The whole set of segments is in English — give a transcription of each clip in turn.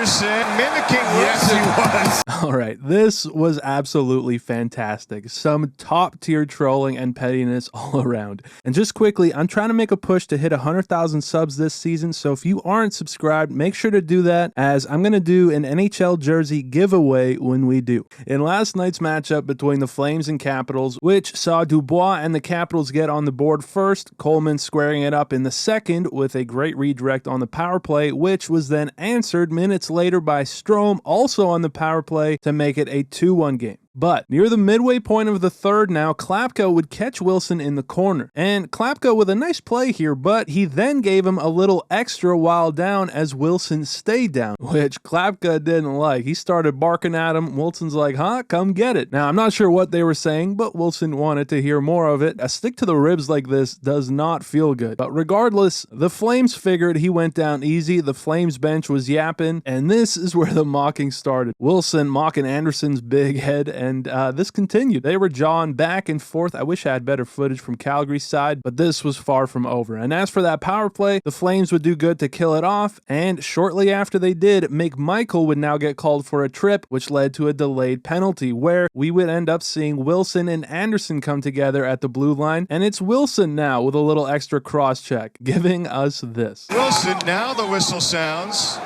Andersson mimicking Wilson. Yes, he was. All right, this was absolutely fantastic. Some top-tier trolling and pettiness all around. And just quickly, I'm trying to make a push to hit 100,000 subs this season, so if you aren't subscribed, make sure to do that, as I'm going to do an NHL jersey giveaway when we do. In last night's matchup between the Flames and Capitals, which saw Dubois and the Capitals get on the board first, Coleman squaring it up in the second with a great redirect on the power play, which was then answered minutes later by Strome, also on the power play, to make it a 2-1 game. But near the midway point of the third now, Klapka would catch Wilson in the corner. And Klapka with a nice play here, but he then gave him a little extra while down as Wilson stayed down, which Klapka didn't like. He started barking at him. Wilson's like, huh, come get it. Now, I'm not sure what they were saying, but Wilson wanted to hear more of it. A stick to the ribs like this does not feel good. But regardless, the Flames figured he went down easy. The Flames bench was yapping, and this is where the mocking started. Wilson mocking Andersson's big head, and this continued. They were jawing back and forth. I wish I had better footage from Calgary's side, but this was far from over. And as for that power play, the Flames would do good to kill it off, and shortly after they did, McMichael would now get called for a trip, which led to a delayed penalty, where we would end up seeing Wilson and Andersson come together at the blue line, and it's Wilson now with a little extra cross-check, giving us this. Wilson, now the whistle sounds.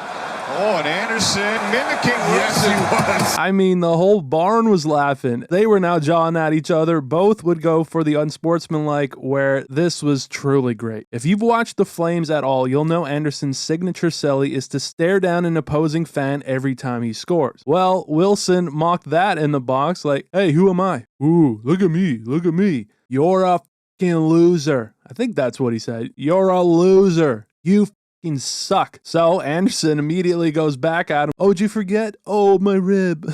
Oh, and Andersson mimicking Yes, Wilson. he was. I mean, the whole barn was laughing. They were now jawing at each other. Both would go for the unsportsmanlike, where this was truly great. If you've watched the Flames at all, you'll know Andersson's signature celly is to stare down an opposing fan every time he scores. Well, Wilson mocked that in the box like, hey, who am I? Ooh, look at me, look at me. You're a fucking loser. I think that's what he said. You're a loser. You suck. So Andersson immediately goes back at him. Oh, did you forget? Oh, my rib.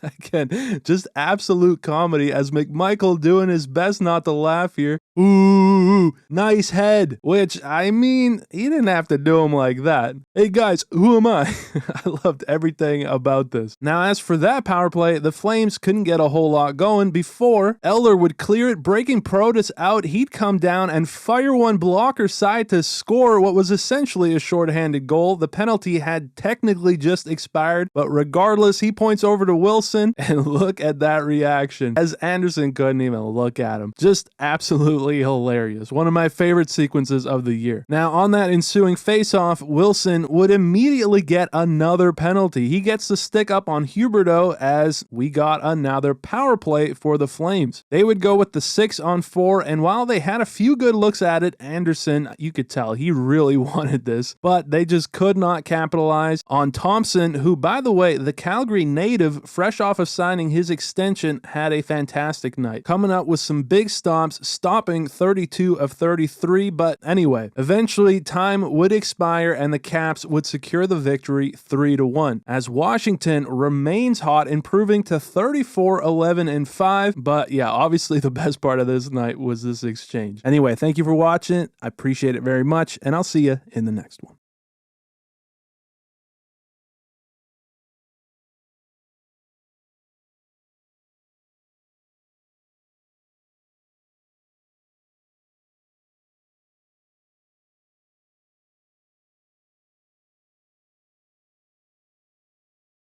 Again, just absolute comedy as McMichael doing his best not to laugh here. Ooh, nice head. Which, I mean, he didn't have to do him like that. Hey guys, who am I? I loved everything about this. Now, as for that power play, the Flames couldn't get a whole lot going before Eller would clear it, breaking Protas out. He'd come down and fire one blocker side to score what was essentially a shorthanded goal. The penalty had technically just expired, but regardless, he points over to Wilson, and look at that reaction as Andersson couldn't even look at him. Just absolutely hilarious. One of my favorite sequences of the year. Now, on that ensuing face-off, Wilson would immediately get another penalty. He gets the stick up on Huberdeau as we got another power play for the Flames. They would go with the 6-on-4, and while they had a few good looks at it, Andersson, you could tell he really wanted this, but they just could not capitalize on Thompson, who, by the way, the Calgary native, fresh off of signing his extension, had a fantastic night, coming up with some big stops, stopping 32 of 33, but anyway, eventually time would expire and the Caps would secure the victory 3-1, as Washington remains hot, improving to 34-11-5, but yeah, obviously the best part of this night was this exchange. Anyway, thank you for watching. I appreciate it very much, and I'll see you in the next one.